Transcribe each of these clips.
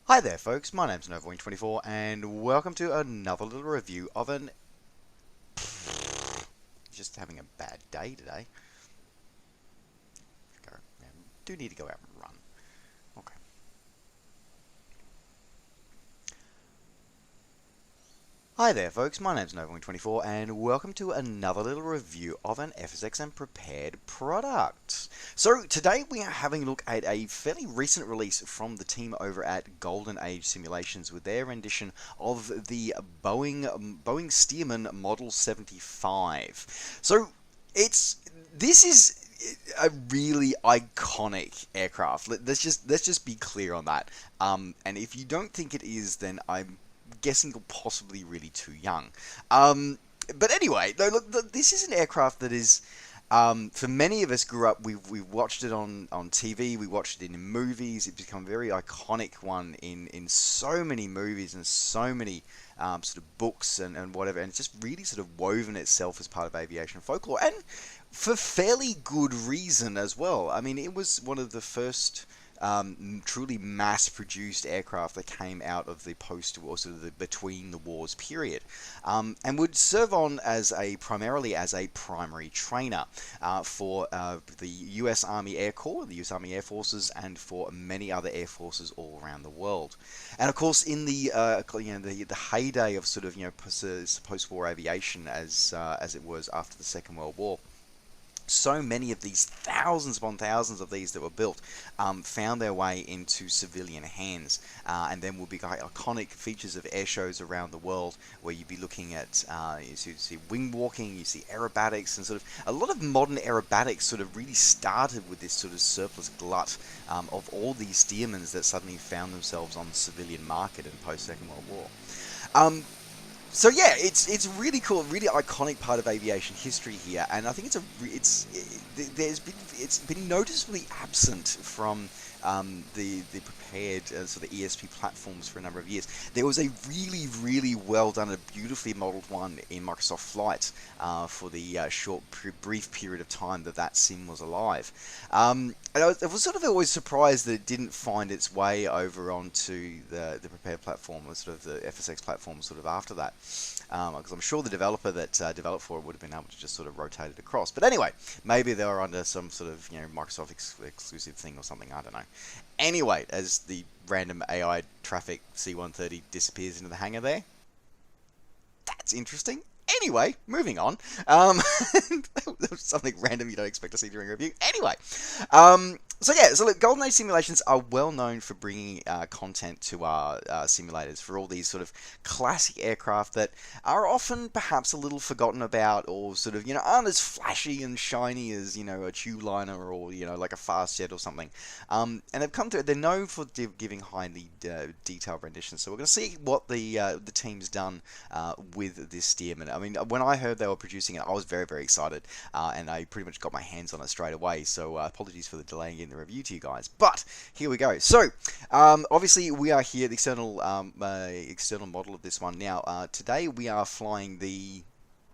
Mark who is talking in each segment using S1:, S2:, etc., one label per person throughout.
S1: Hi there folks, my name's Novoing24 and welcome to another little review of an... Just having a bad day today. Do need to go out and run. Okay. Hi there folks, my name's Novoing24 and welcome to another little review of an FSX and prepared product. So today we are having a look at a fairly recent release from the team over at Golden Age Simulations with their rendition of the Boeing-Stearman Model 75. So this is a really iconic aircraft. Let's just be clear on that. And if you don't think it is, then I'm guessing you're possibly really too young. But anyway, no, look, this is an aircraft that is, for many of us grew up, we watched it on TV, we watched it in movies, it's become a very iconic one in so many movies and so many sort of books and whatever, and it's just really sort of woven itself as part of aviation folklore, and for fairly good reason as well. I mean, it was one of the first truly mass-produced aircraft that came out of the post-war, sort of the between the wars period, and would serve on as primarily as a primary trainer for the U.S. Army Air Corps, the U.S. Army Air Forces, and for many other air forces all around the world. And of course, in the the heyday of sort of post-war aviation, as it was after the Second World War, so many of these, thousands upon thousands of these that were built, found their way into civilian hands, and then will be iconic features of air shows around the world, where you'd be looking at, you see wing walking, you see aerobatics, and sort of a lot of modern aerobatics sort of really started with this sort of surplus glut of all these Stearmans that suddenly found themselves on the civilian market in post-Second World War. So yeah, it's really cool, really iconic part of aviation history here, and I think it's been noticeably absent from the prepared sort of ESP platforms for a number of years. There was a really well done, a beautifully modeled one in Microsoft Flight for the brief period of time that sim was alive. And I was sort of always surprised that it didn't find its way over onto the prepared platform, or sort of the FSX platform, sort of after that. Because I'm sure the developer that developed for it would have been able to just sort of rotate it across. But anyway, maybe they were under some sort of Microsoft exclusive thing or something. I don't know. Anyway, as the random AI traffic C-130 disappears into the hangar there, that's interesting. Anyway, moving on. That was something random you don't expect to see during a review. Anyway, so look, Golden Age Simulations are well known for bringing content to our simulators for all these sort of classic aircraft that are often perhaps a little forgotten about, or sort of aren't as flashy and shiny as a tube liner or like a fast jet or something. And they're known for giving highly detailed renditions. So we're going to see what the team's done with this Stearman. I mean, when I heard they were producing it, I was very excited, and I pretty much got my hands on it straight away. So apologies for the delay in the review to you guys, but here we go. So obviously we are here, the external model of this one. Now today we are flying the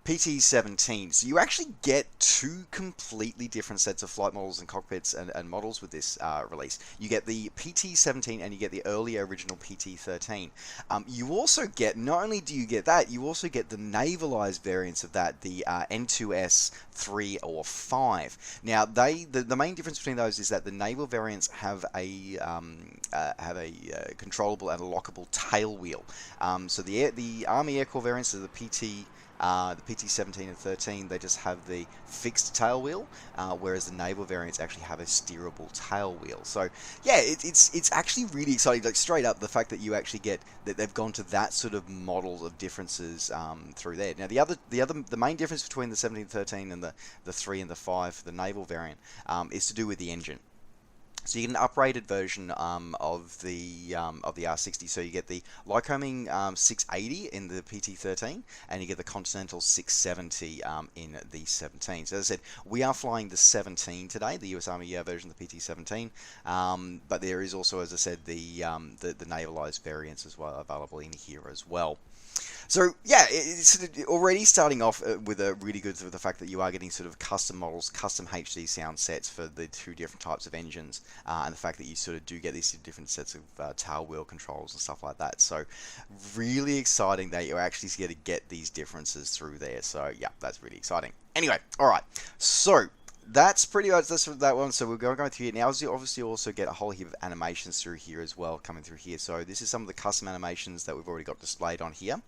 S1: PT-17. So you actually get two completely different sets of flight models and cockpits and models with this release. You get the PT-17 and you get the earlier original PT-13. You also get, not only do you get that, you also get the navalized variants of that, the N2S 3 or 5. Now the main difference between those is that the naval variants have a controllable and a lockable tail wheel. So the Army Air Corps variants of the PT-17 and 13, they just have the fixed tail wheel, whereas the naval variants actually have a steerable tail wheel. So yeah, it's actually really exciting. Like straight up, the fact that you actually get that they've gone to that sort of model of differences through there. Now the main difference between the 17 and 13 and the 3 and the 5, the naval variant, is to do with the engine. So you get an uprated version of the R60. So you get the Lycoming 680 in the PT-13, and you get the Continental 670 in the 17. So as I said, we are flying the 17 today, the US Army version of the PT-17. But there is also, as I said, the navalized variants as well available in here as well. So yeah, it's already starting off with a really good, the fact that you are getting sort of custom models, custom HD sound sets for the two different types of engines. and the fact that you sort of do get these different sets of tail wheel controls and stuff like that. So really exciting that you're actually going to get these differences through there. So yeah, that's really exciting. Anyway, all right, so that's pretty much that's that one. So we're going through here now. Obviously, also get a whole heap of animations through here as well, coming through here. So this is some of the custom animations that we've already got displayed on here.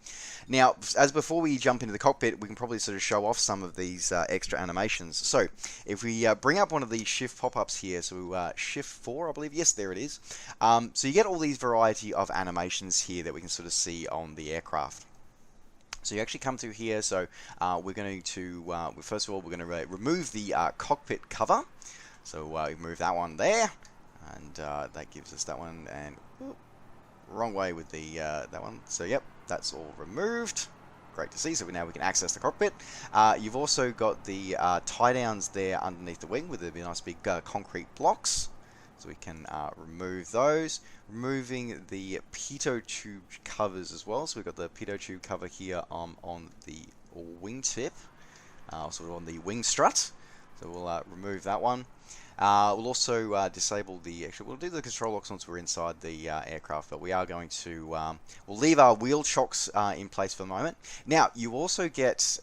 S1: Now, as before we jump into the cockpit, we can probably sort of show off some of these extra animations. So if we bring up one of these shift pop-ups here, so shift 4, I believe. Yes, there it is. So you get all these variety of animations here that we can sort of see on the aircraft. So you actually come through here, so we're going to, first of all, we're going to remove the cockpit cover. So we move that one there, and that gives us that one, and wrong way with the that one. So yep, that's all removed. Great to see. So now we can access the cockpit. You've also got the tie downs there underneath the wing with the nice big concrete blocks. So we can remove those. Removing the Pitot tube covers as well. So we've got the Pitot tube cover here on the wingtip, sort of on the wing strut. So we'll remove that one. We'll also disable the, we'll do the control locks once we're inside the aircraft, but we are going to, we'll leave our wheel chocks in place for the moment. Now, you also get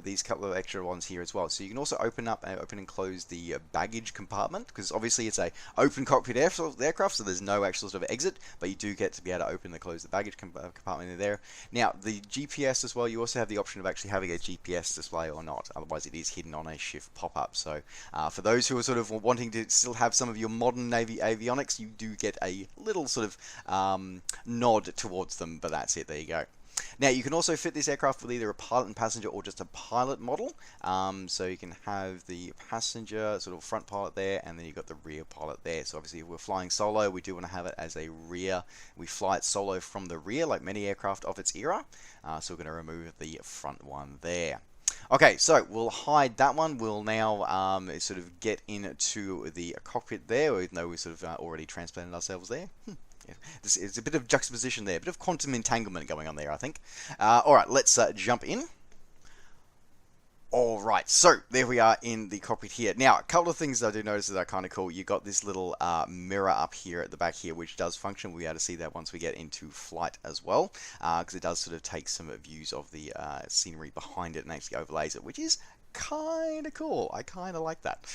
S1: these couple of extra ones here as well. So you can also open and close the baggage compartment, because obviously it's a open cockpit aircraft, so there's no actual sort of exit, but you do get to be able to open and close the baggage compartment in there. Now, the GPS as well, you also have the option of actually having a GPS display or not, otherwise it is hidden on a shift pop-up. So for those who are sort of wanting to still have some of your modern avionics, you do get a little sort of nod towards them, but that's it. There you go. Now, you can also fit this aircraft with either a pilot and passenger or just a pilot model. So you can have the passenger sort of front pilot there, and then you've got the rear pilot there. So obviously, if we're flying solo, we do want to have it as a rear. We fly it solo from the rear, like many aircraft of its era. So we're going to remove the front one there. Okay, so we'll hide that one. We'll now sort of get into the cockpit there, even though we sort of already transplanted ourselves there. Yeah. It's a bit of juxtaposition there, a bit of quantum entanglement going on there, I think. Alright, let's jump in. Alright, so there we are in the cockpit here. Now, a couple of things I do notice that are kind of cool. You've got this little mirror up here at the back here, which does function. We'll be able to see that once we get into flight as well, because it does sort of take some views of the scenery behind it and actually overlays it, which is kind of cool. I kind of like that.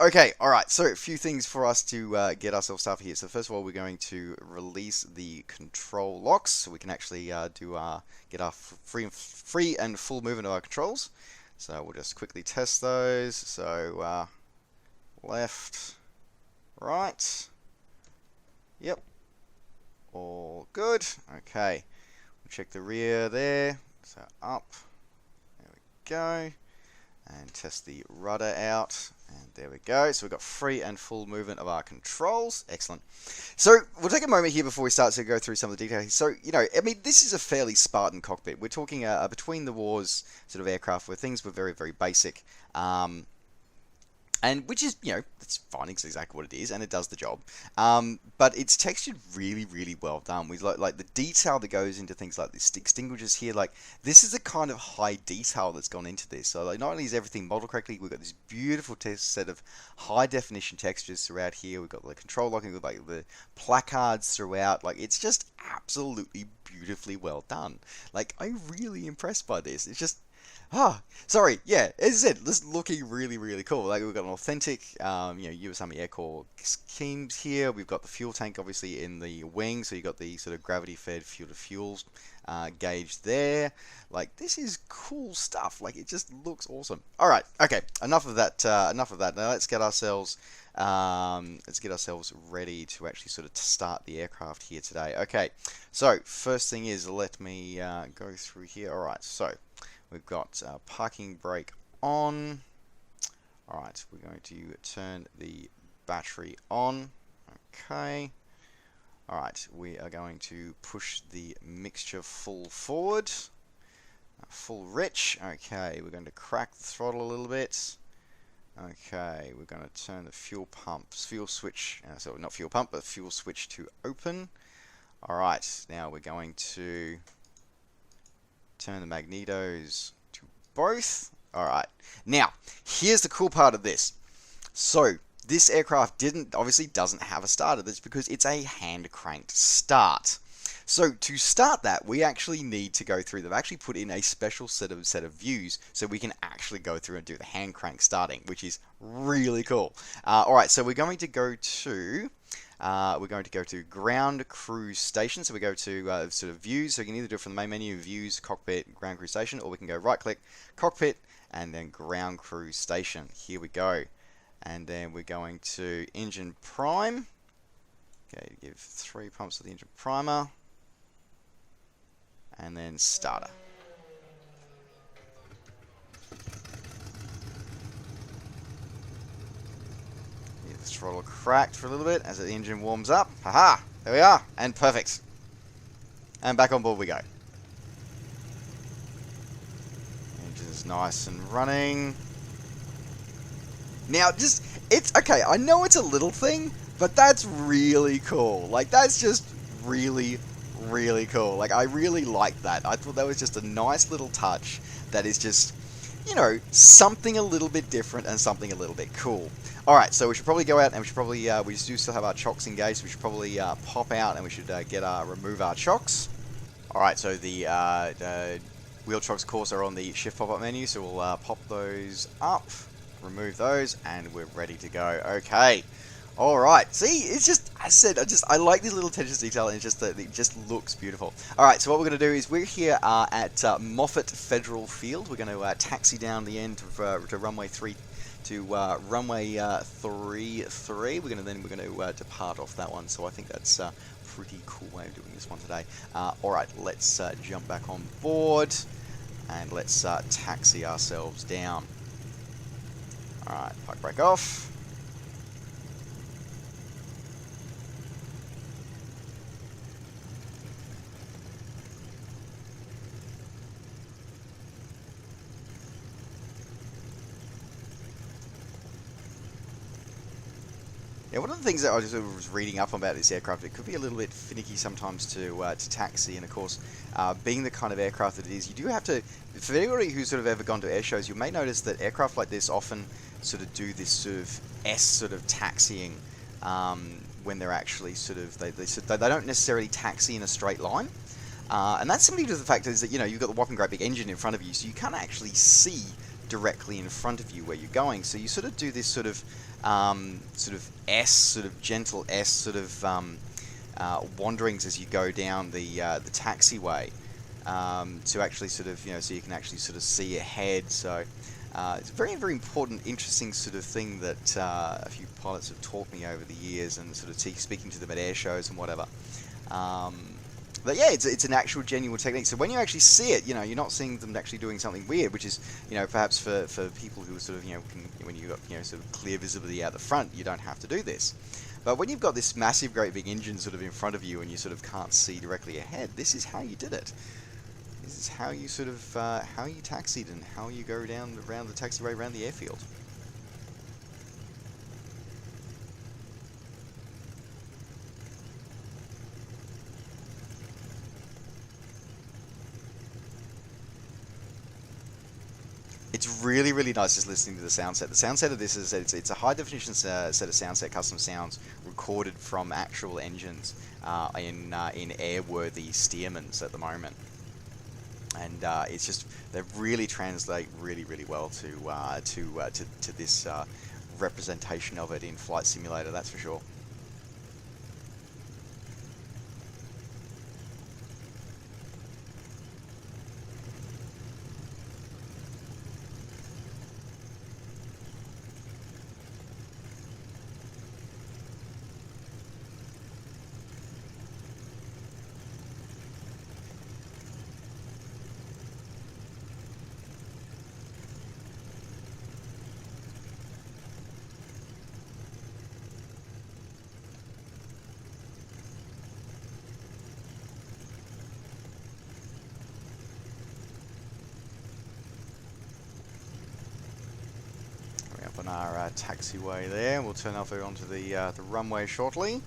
S1: Okay, alright, so a few things for us to get ourselves started here. So first of all, we're going to release the control locks, so we can actually get our free and full movement of our controls. So we'll just quickly test those. So left, right, yep, all good. Okay, we'll check the rear there. So up, there we go. And test the rudder out, and there we go. So we've got free and full movement of our controls. Excellent. So we'll take a moment here before we start to go through some of the details. So, you know, I mean, this is a fairly Spartan cockpit. We're talking a between the wars sort of aircraft where things were very, very basic. And which is, you know, it's fine, it's exactly what it is, and it does the job. But it's textured really, really well done. We like the detail that goes into things like this extinguishers here. Like, this is the kind of high detail that's gone into this. So, like, not only is everything modeled correctly, we've got this beautiful set of high definition textures throughout here. We've got the control locking with like the placards throughout. Like, it's just absolutely beautifully well done. Like, I'm really impressed by this. It's just, sorry, yeah, as I said, this is looking really, really cool. Like, we've got an authentic, you know, US Army Air Corps schemes here. We've got the fuel tank, obviously, in the wing, so you've got the sort of gravity-fed fuel-to-fuel gauge there. Like, this is cool stuff. Like, it just looks awesome. All right, okay, enough of that. Enough of that. Now let's get ourselves ready to actually sort of start the aircraft here today. Okay, so first thing is, let me go through here. All right, so we've got parking brake on. Alright, we're going to turn the battery on. Okay. Alright, we are going to push the mixture full forward. Full rich. Okay, we're going to crack the throttle a little bit. Okay, we're going to turn the fuel switch, so not fuel pump, but fuel switch to open. Alright, now we're going to turn the magnetos to both. Alright, now, here's the cool part of this. So, this aircraft obviously doesn't have a starter. That's because it's a hand cranked start. So to start that, we actually need to go through. They've actually put in a special set of views so we can actually go through and do the hand crank starting, which is really cool. All right, so we're going to go to ground crew station. So we go to sort of views. So you can either do it from the main menu, views, cockpit, ground crew station, or we can go right click, cockpit, and then ground crew station. Here we go. And then we're going to engine prime. Okay, give 3 pumps to the engine primer. And then starter. Leave the throttle cracked for a little bit as the engine warms up. Haha! There we are, and perfect. And back on board we go. Engine's nice and running. Now, it's okay. I know it's a little thing, but that's really cool. Like, that's just really, really cool. Like, I really like that. I thought that was just a nice little touch that is just, you know, something a little bit different and something a little bit cool. All right, so we should probably go out and we should probably, we do still have our chocks engaged. So we should probably pop out and we should remove our chocks. All right, so the wheel chocks, of course, are on the shift pop-up menu. So we'll pop those up. Remove those, and we're ready to go. Okay. All right. See, it's just, I said, I like this little attention to detail, and it's just that it just looks beautiful. All right. So what we're going to do is we're here at Moffett Federal Field. We're going to taxi down the end to runway 3 to runway 33. We're going to depart off that one. So I think that's a pretty cool way of doing this one today. All right. Let's jump back on board, and let's taxi ourselves down. Alright, park brake off. Yeah, one of the things that I was reading up about this aircraft, it could be a little bit finicky sometimes to taxi, and of course, being the kind of aircraft that it is, you do have to, for anybody who's sort of ever gone to air shows, you may notice that aircraft like this often sort of do this sort of S sort of taxiing when they're actually sort of, they don't necessarily taxi in a straight line. And that's simply due to the fact is that, you know, you've got the whopping great big engine in front of you, so you can't actually see directly in front of you where you're going. So you sort of do this sort of S, sort of gentle S, sort of wanderings as you go down the taxiway to actually sort of, you know, so you can actually sort of see ahead. So it's a very, very important, interesting sort of thing that a few pilots have taught me over the years, and sort of speaking to them at air shows and whatever. But yeah, it's an actual genuine technique. So when you actually see it, you know, you're not seeing them actually doing something weird, which is, you know, perhaps for people who sort of, you know, when you've got, you know, sort of clear visibility out the front, you don't have to do this. But when you've got this massive, great big engine sort of in front of you and you sort of can't see directly ahead, this is how you did it. This is how you sort of, how you taxied and how you go down around the taxiway around the airfield. It's really, really nice just listening to the sound set. The sound set of this is it's a high definition set of sound set, custom sounds recorded from actual engines in airworthy Stearmans at the moment, and it's just they really translate really, really well to this representation of it in Flight Simulator. That's for sure. On our taxiway there, we'll turn off onto the runway shortly.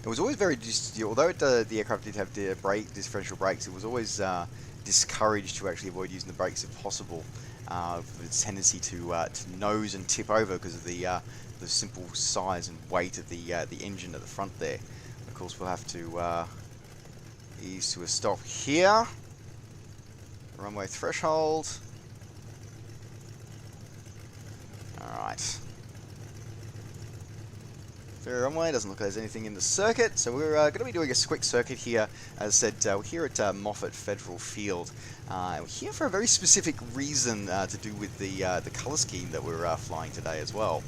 S1: It was always very, although the aircraft did have differential brakes, it was always discouraged to actually avoid using the brakes if possible, with its tendency to nose and tip over because of the simple size and weight of the engine at the front there. Of course, we'll have to ease to a stop here. Runway threshold. Alright. Fair runway, doesn't look like there's anything in the circuit, so we're going to be doing a quick circuit here. As I said, we're here at Moffett Federal Field. We're here for a very specific reason to do with the colour scheme that we're flying today as well.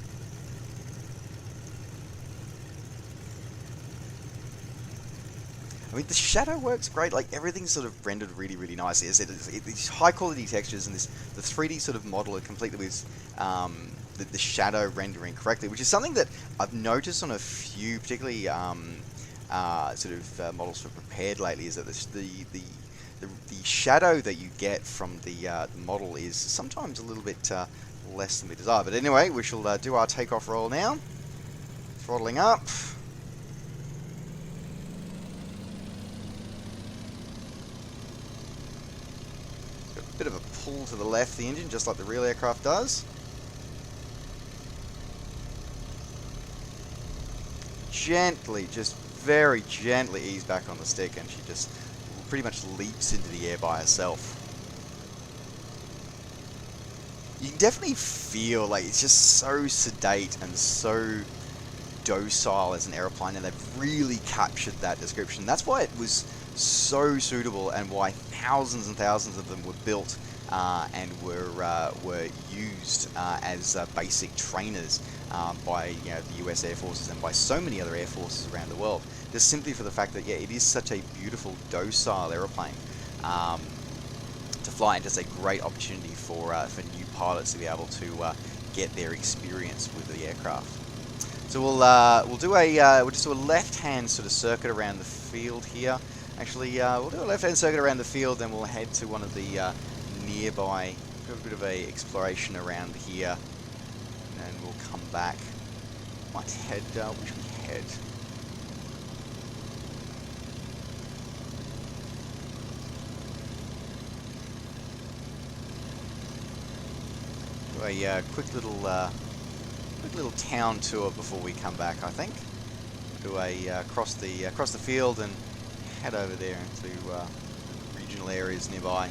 S1: I mean, the shadow works great, like everything's sort of rendered really, really nicely. As I said, these high quality textures and the 3D sort of model are completely with the shadow rendering correctly, which is something that I've noticed on a few, particularly models for prepared lately, is that the shadow that you get from the model is sometimes a little bit less than we desire. But anyway, we shall do our takeoff roll now. Throttling up. Bit of a pull to the left, the engine, just like the real aircraft does. Gently, just very gently ease back on the stick, and she just pretty much leaps into the air by herself. You can definitely feel like it's just so sedate and so docile as an aeroplane, and they've really captured that description. That's why it was so suitable, and why thousands and thousands of them were built and were used as basic trainers by the US Air Forces and by so many other air forces around the world. Just simply for the fact that it is such a beautiful, docile aeroplane to fly, and just a great opportunity for new pilots to be able to get their experience with the aircraft. So we'll just do a left-hand sort of circuit around the field here. Actually, we'll do a left-hand circuit around the field, then we'll head to one of the nearby, do a bit of a exploration around here, and we'll come back. Might head, where should we head? Do a quick little town tour before we come back, I think. Do a across the field and head over there into regional areas nearby.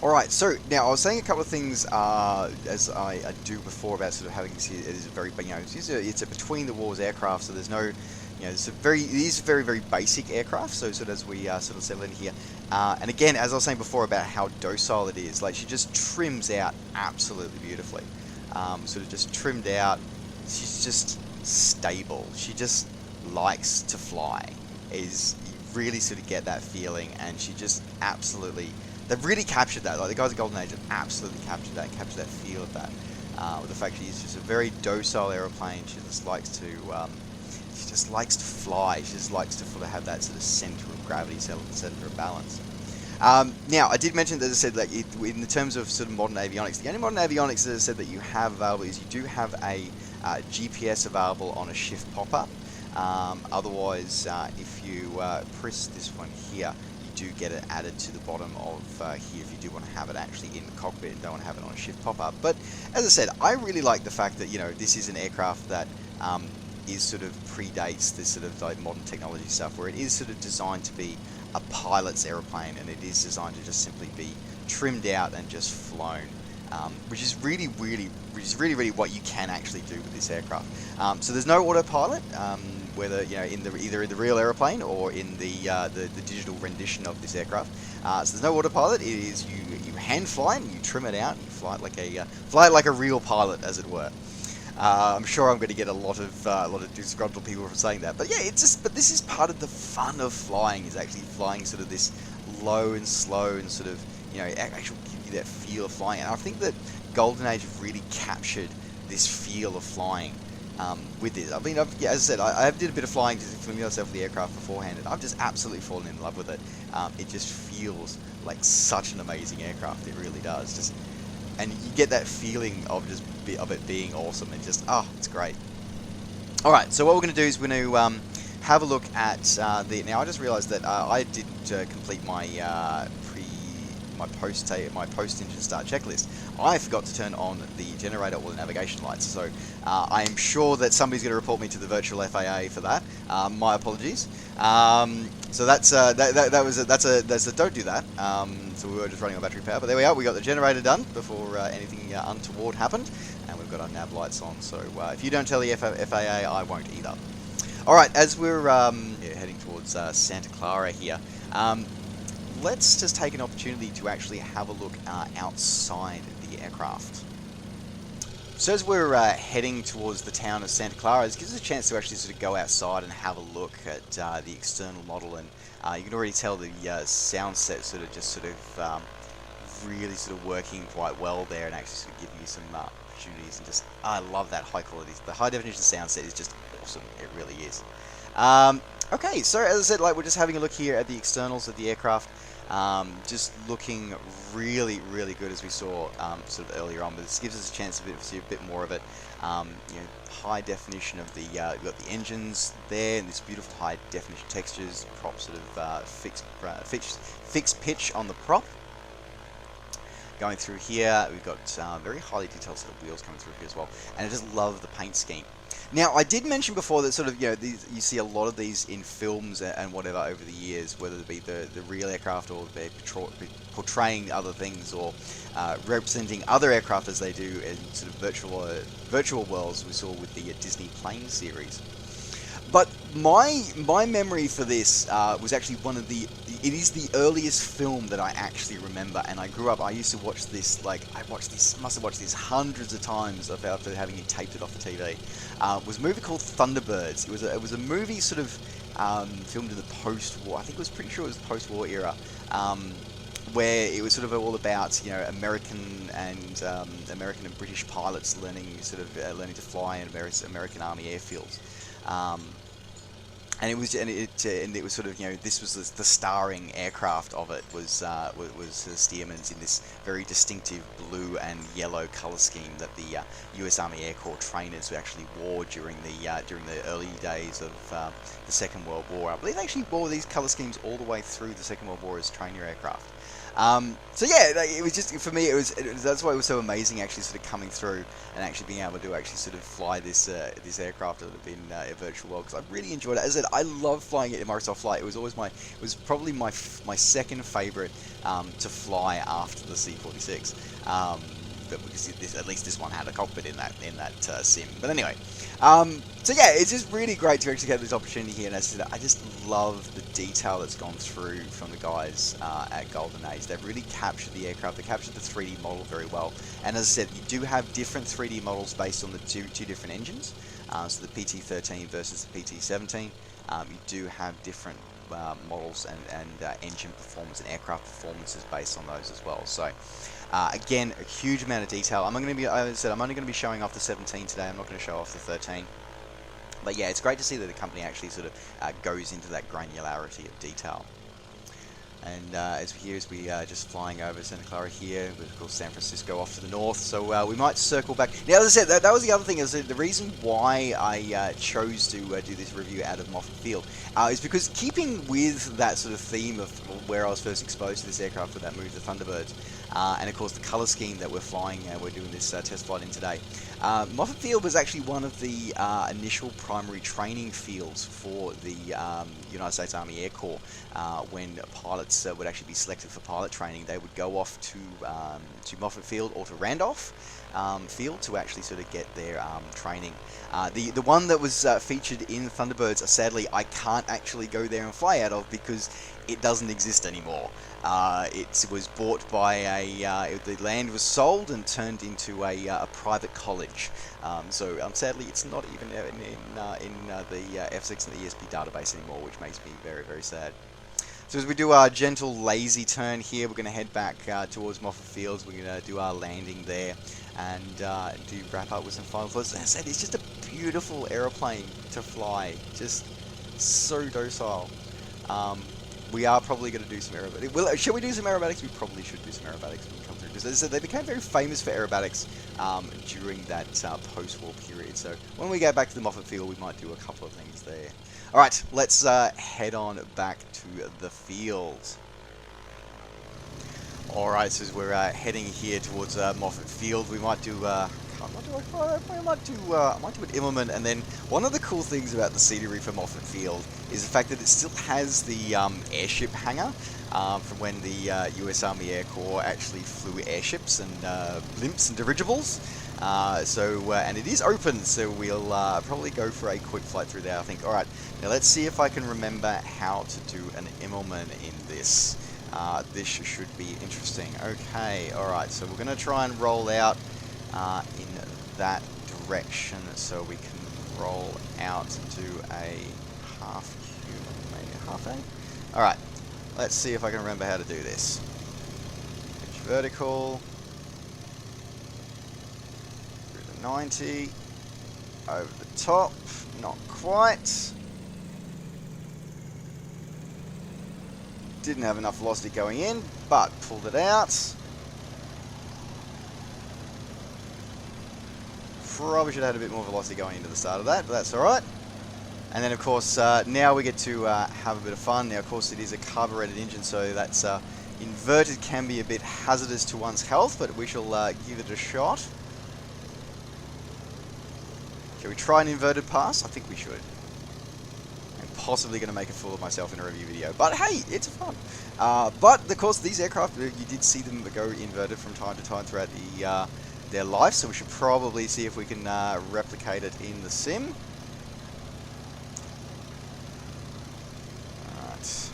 S1: Alright, so now I was saying a couple of things as I do before about sort of having this here. It is a very, it's a between the wars aircraft, so there's no, it's it is very, very basic aircraft. So sort of as we sort of settle in here, and again, as I was saying before about how docile it is, like she just trims out absolutely beautifully. Sort of just trimmed out. She's just stable. She just likes to fly. You really sort of get that feeling, and she just absolutely. They've really captured that. Like the guys at Golden Age have absolutely captured that feel of that. With the fact she's just a very docile aeroplane. She just likes to fly. She just likes to sort of have that sort of center of gravity, center of balance. Now, I did mention that, as I said, like in the terms of sort of modern avionics, the only modern avionics, as I said, that you have available is you do have a GPS available on a shift pop-up. Otherwise, if you press this one here, do get it added to the bottom of here if you do want to have it actually in the cockpit and don't want to have it on a shift pop-up. But as I said, I really like the fact that this is an aircraft that is sort of predates this sort of like modern technology stuff, where it is sort of designed to be a pilot's airplane, and it is designed to just simply be trimmed out and just flown, which is really what you can actually do with this aircraft. So there's no autopilot. whether in the either in the real aeroplane or in the digital rendition of this aircraft. So there's no autopilot. It is you hand fly it and you trim it out and you fly it like a real pilot, as it were. I'm sure I'm going to get a lot of disgruntled people for saying that, but yeah, but this is part of the fun of flying, is actually flying sort of this low and slow and sort of actually give you that feel of flying. And I think that Golden Age have really captured this feel of flying with this. I mean, as I said, I did a bit of flying to familiar myself with the aircraft beforehand, and I've just absolutely fallen in love with it. It just feels like such an amazing aircraft. It really does. And you get that feeling of it being awesome, and just it's great. All right, so what we're going to do is we're going to have a look at now. I just realised that I did complete my post engine start checklist. I forgot to turn on the generator or the navigation lights, so I am sure that somebody's going to report me to the virtual FAA for that. My apologies. So that's a don't do that. So we were just running on battery power, but there we are. We got the generator done before anything untoward happened, and we've got our nav lights on. So if you don't tell the FAA, I won't either. All right, as we're heading towards Santa Clara here. Let's just take an opportunity to actually have a look outside the aircraft. So as we're heading towards the town of Santa Clara, it gives us a chance to actually sort of go outside and have a look at the external model, and you can already tell the sound set really sort of working quite well there, and actually sort of giving you some opportunities. And just I love that high quality, the high definition sound set is just awesome. It really is. Okay, so as I said, we're just having a look here at the externals of the aircraft. Just looking really, really good, as we saw sort of earlier on. But this gives us a chance to see a bit more of it. High definition of the you've got the engines there, and this beautiful high definition textures. Prop sort of fixed pitch on the prop. Going through here, we've got very highly detailed sort of wheels coming through here as well, and I just love the paint scheme. Now, I did mention before that sort of, you see a lot of these in films and whatever over the years, whether it be the real aircraft or they're portraying other things or representing other aircraft as they do in sort of virtual worlds we saw with the Disney plane series. But my memory for this was actually it is the earliest film that I actually remember, and I grew up, I used to watch this, must have watched this hundreds of times after having it taped off the TV. It was a movie called Thunderbirds. It was a movie sort of filmed in the post-war, I think it was pretty sure it was the post-war era, where it was sort of all about American and British pilots learning to fly in American Army airfields. And it was sort of this was the starring aircraft of it was Stearman's in this very distinctive blue and yellow color scheme that the U.S. Army Air Corps trainers actually wore during the early days of the Second World War. I believe they actually wore these color schemes all the way through the Second World War as trainer aircraft. So yeah, it was just, for me, that's why it was so amazing actually sort of coming through and actually being able to actually sort of fly this aircraft in a virtual world, because I really enjoyed it. As I said, I love flying it in Microsoft Flight. It was probably my second favorite to fly after the C-46. But because at least this one had a cockpit in that sim. But anyway, so yeah, it's just really great to actually get this opportunity here. And as I said, I just love the detail that's gone through from the guys at Golden Age. They've really captured the aircraft. They captured the 3D model very well. And as I said, you do have different 3D models based on the two different engines. So the PT-13 versus the PT-17. You do have different models and engine performance and aircraft performances based on those as well. So again, a huge amount of detail. I'm only going to be showing off the 17 today. I'm not going to show off the 13. But yeah, it's great to see that the company actually sort of goes into that granularity of detail. And as we are just flying over Santa Clara here, with of course San Francisco off to the north, so we might circle back. Now, as I said, that was the other thing, is the reason why I chose to do this review out of Moffett Field is because, keeping with that sort of theme of where I was first exposed to this aircraft with that movie, the Thunderbirds, and of course the colour scheme that we're flying, we're doing this test flight in today. Moffett Field was actually one of the initial primary training fields for the United States Army Air Corps. When pilots would actually be selected for pilot training, they would go off to Moffett Field or to Randolph, field to actually sort of get their training. The one that was featured in Thunderbirds, sadly, I can't actually go there and fly out of because it doesn't exist anymore. It was bought by the land was sold and turned into a private college. So sadly, it's not even in the FSX and the ESP database anymore, which makes me very, very sad. So as we do our gentle, lazy turn here, we're going to head back towards Moffat Fields. We're going to do our landing there and do wrap up with some final thoughts. As I said, it's just a beautiful aeroplane to fly. Just so docile. We are probably going to do some aerobatics. Well, should we do some aerobatics? We probably should do some aerobatics when we come through. Because as I said, they became very famous for aerobatics during that post-war period. So when we go back to the Moffat Field, we might do a couple of things there. Alright, let's head on back to the field. Alright, so as we're heading here towards Moffat Field, we might do I might do an Immelman, and then one of the cool things about the scenery for Moffat Field is the fact that it still has the airship hangar from when the US Army Air Corps actually flew airships and blimps and dirigibles. And it is open, so we'll probably go for a quick flight through there, I think. Alright, now let's see if I can remember how to do an Immelman in this. This should be interesting. Okay, alright, so we're going to try and roll out in that direction, so we can roll out to a half Q, maybe a half A. Alright, let's see if I can remember how to do this. Pitch vertical. 90, over the top, not quite. Didn't have enough velocity going in, but pulled it out. Probably should have had a bit more velocity going into the start of that, but that's alright. And then of course, now we get to have a bit of fun. Now of course it is a carbureted engine, so that's inverted can be a bit hazardous to one's health, but we shall give it a shot. Shall we try an inverted pass? I think we should. I'm possibly going to make a fool of myself in a review video, but hey, it's fun. But of course, these aircraft, you did see them go inverted from time to time throughout their life, so we should probably see if we can replicate it in the sim. Alright.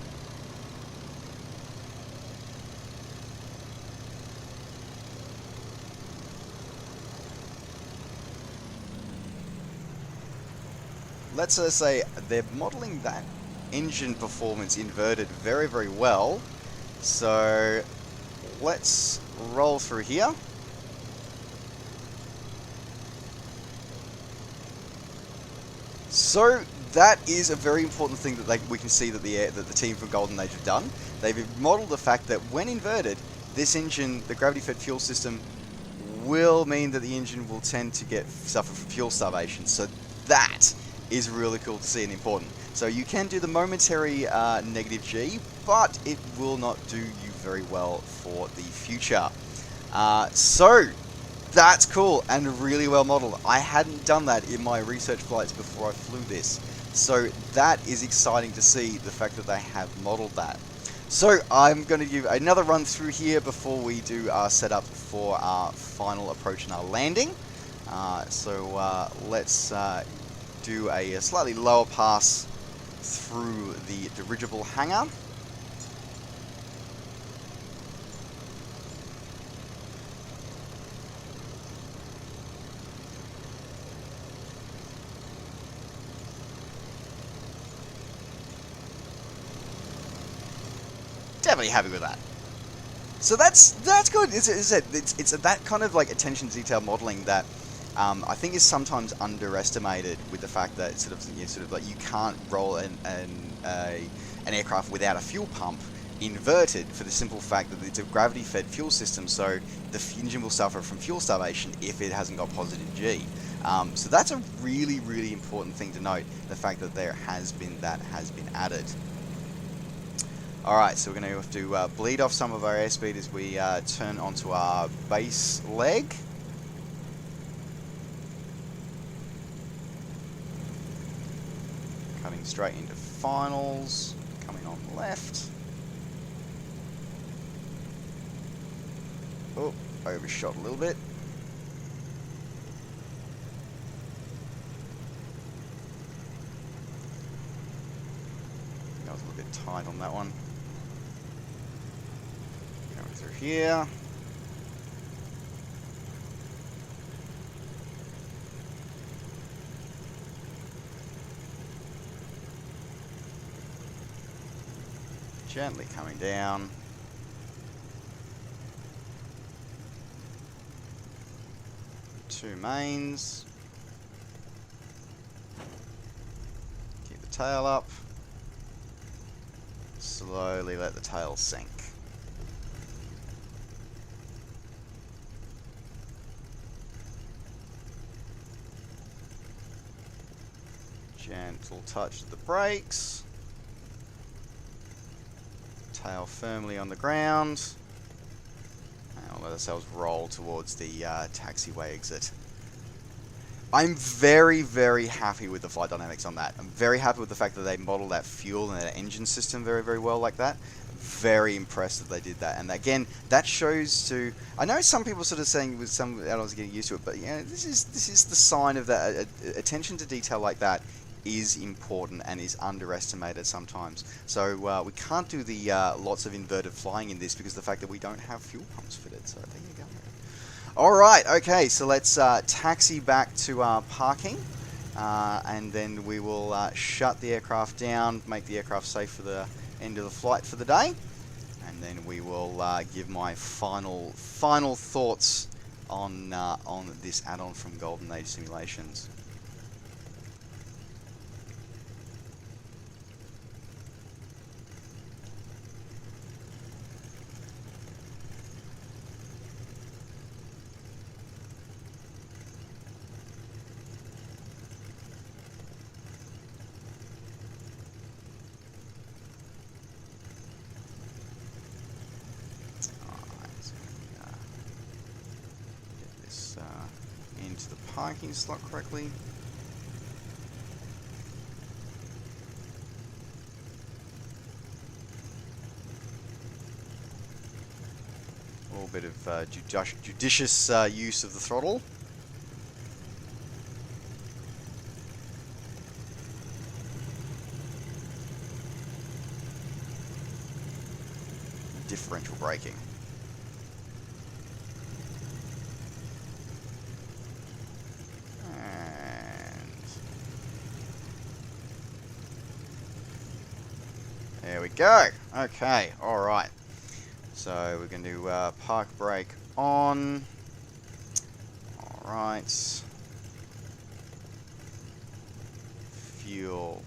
S1: Let's say they're modeling that engine performance inverted very, very well. So let's roll through here. So that is a very important thing that we can see that the team from Golden Age have done. They've modeled the fact that when inverted, this engine, the gravity-fed fuel system, will mean that the engine will tend to suffer from fuel starvation. So that is really cool to see and important. So you can do the momentary negative G, but it will not do you very well for the future. So that's cool and really well modeled. I hadn't done that in my research flights before I flew this. So that is exciting to see, the fact that they have modeled that. So I'm going to give another run through here before we do our setup for our final approach and our landing. Let's do a slightly lower pass through the dirigible hangar. Definitely happy with that. So that's good. It's that kind of like attention to detail modeling that I think is sometimes underestimated, with the fact that you can't roll an aircraft without a fuel pump inverted, for the simple fact that it's a gravity-fed fuel system, so the engine will suffer from fuel starvation if it hasn't got positive G. So that's a really, really important thing to note, the fact that that has been added. Alright, so we're going to have to bleed off some of our airspeed as we turn onto our base leg. Cutting straight into finals, coming on left. Oh, overshot a little bit. that one. Going through here. Gently coming down. Two mains. Keep the tail up. Slowly let the tail sink. Gentle touch of the brakes. Tail firmly on the ground. And we'll let ourselves roll towards the taxiway exit. I'm very, very happy with the flight dynamics on that. I'm very happy with the fact that they modeled that fuel and that engine system very, very well like that. Very impressed that they did that. And again, that shows to... I know some people sort of saying with some add-ons getting used to it, but you know, this is the sign of that. Attention to detail like that is important and is underestimated sometimes. So we can't do the lots of inverted flying in this because of the fact that we don't have fuel pumps fitted. So there you go. Alright, okay, so let's taxi back to our parking, and then we will shut the aircraft down, make the aircraft safe for the end of the flight for the day, and then we will give my final thoughts on this add-on from Golden Age Simulations. Into the parking slot correctly. A little bit of judicious use of the throttle. Differential braking. There we go. Okay, alright. So we're going to park brake on. Alright. Fuel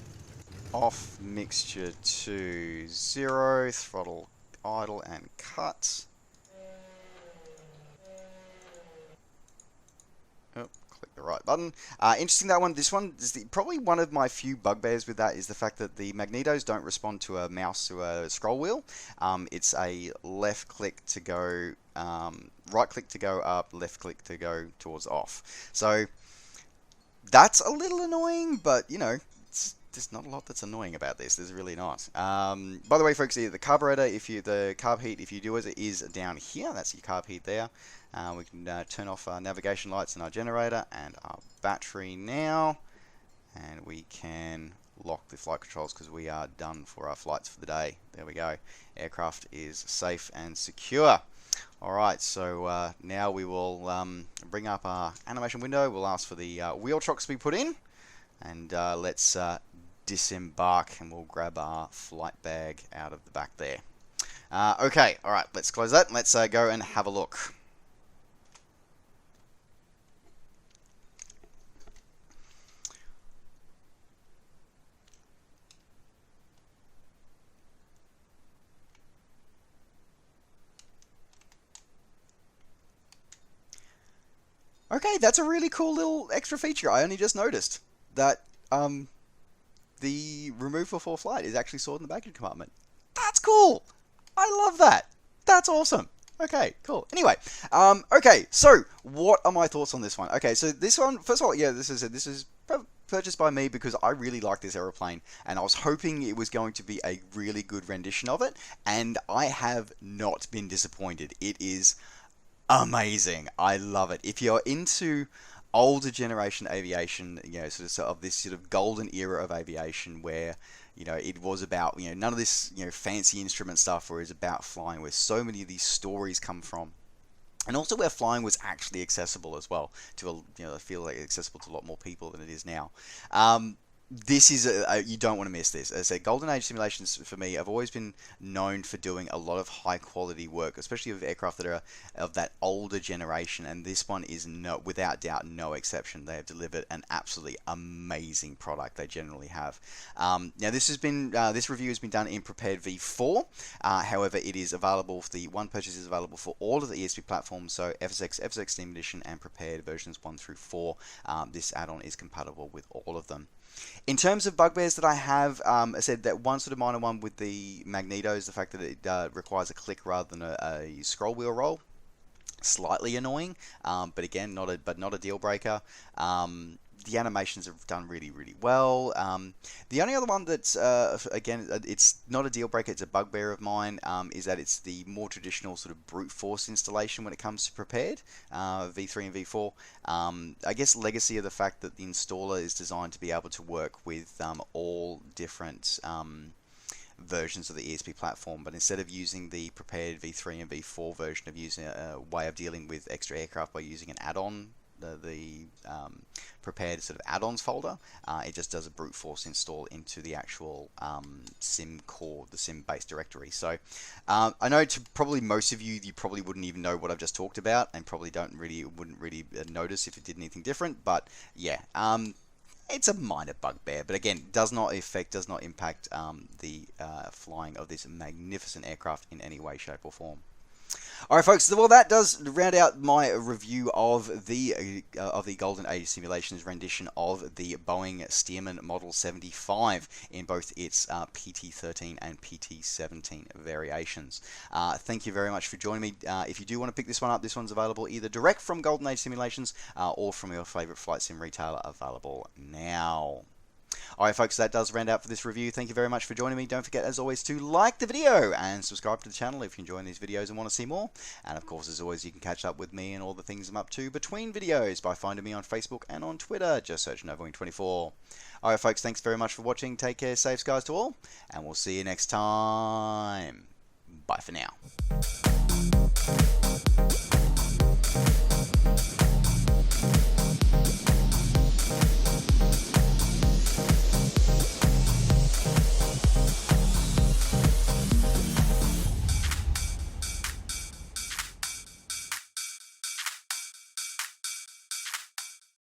S1: off, mixture to 0, throttle idle and cut. Click the right button. Interesting that one. This one is probably one of my few bugbears with that is the fact that the magnetos don't respond to a mouse to a scroll wheel. It's a left click to go, right click to go up, left click to go towards off. So that's a little annoying, but you know, there's not a lot that's annoying about this. There's really not. By the way, folks, the carburetor, the carb heat, if you do it, is down here. That's your carb heat there. We can turn off our navigation lights and our generator and our battery now, and we can lock the flight controls because we are done for our flights for the day. There we go. Aircraft is safe and secure. Alright, so now we will bring up our animation window. We'll ask for the wheel chocks to be put in, and let's disembark, and we'll grab our flight bag out of the back there. Okay, alright, let's close that. Let's go and have a look. Okay, that's a really cool little extra feature. I only just noticed that the remove before flight is actually stored in the baggage compartment. That's cool. I love that. That's awesome. Okay, cool. Anyway, okay, so what are my thoughts on this one? Okay, so this one, first of all, yeah, this is purchased by me because I really like this aeroplane, and I was hoping it was going to be a really good rendition of it, and I have not been disappointed. It is amazing. I love it. If you're into older generation aviation, you know, sort of this sort of golden era of aviation where, it was about, none of this, fancy instrument stuff, where it's about flying, where so many of these stories come from. And also where flying was actually accessible as well I feel like accessible to a lot more people than it is now. This is you don't want to miss this. As I said, Golden Age simulations for me have always been known for doing a lot of high quality work, especially with aircraft that are of that older generation, and this one is without doubt no exception. They have delivered an absolutely amazing product. They generally have. Now this review has been done in Prepared V4. However, it is available. The one purchase is available for all of the ESP platforms, so FSX, FSX Steam Edition, and Prepared versions 1 through 4. This add-on is compatible with all of them. In terms of bugbears that I have, I said that one sort of minor one with the magnetos, the fact that it requires a click rather than a scroll wheel roll, slightly annoying, but again, not a deal breaker. The animations have done really, really well. The only other one that's, again, it's not a deal breaker, it's a bugbear of mine, is that it's the more traditional sort of brute force installation when it comes to Prepared, V3 and V4. I guess legacy of the fact that the installer is designed to be able to work with all different versions of the ESP platform, but instead of using the Prepared V3 and V4 version, of using a way of dealing with extra aircraft by using an add-on, the Prepared sort of add-ons folder, it just does a brute force install into the actual sim core, the sim base directory. So I know to probably most of you probably wouldn't even know what I've just talked about, and probably wouldn't really notice if it did anything different. But yeah, it's a minor bugbear, but again, does not impact the flying of this magnificent aircraft in any way, shape, or form. All right, folks. Well, that does round out my review of the Golden Age simulations rendition of the Boeing-Stearman Model 75 in both its PT-13 and PT-17 variations. Thank you very much for joining me. If you do want to pick this one up, this one's available either direct from Golden Age Simulations or from your favorite flight sim retailer, available now. Alright folks, that does round out for this review. Thank you very much for joining me. Don't forget, as always, to like the video and subscribe to the channel if you're enjoying these videos and want to see more. And of course, as always, you can catch up with me and all the things I'm up to between videos by finding me on Facebook and on Twitter. Just search Novawing24. Alright folks, thanks very much for watching. Take care, safe skies to all, and we'll see you next time. Bye for now.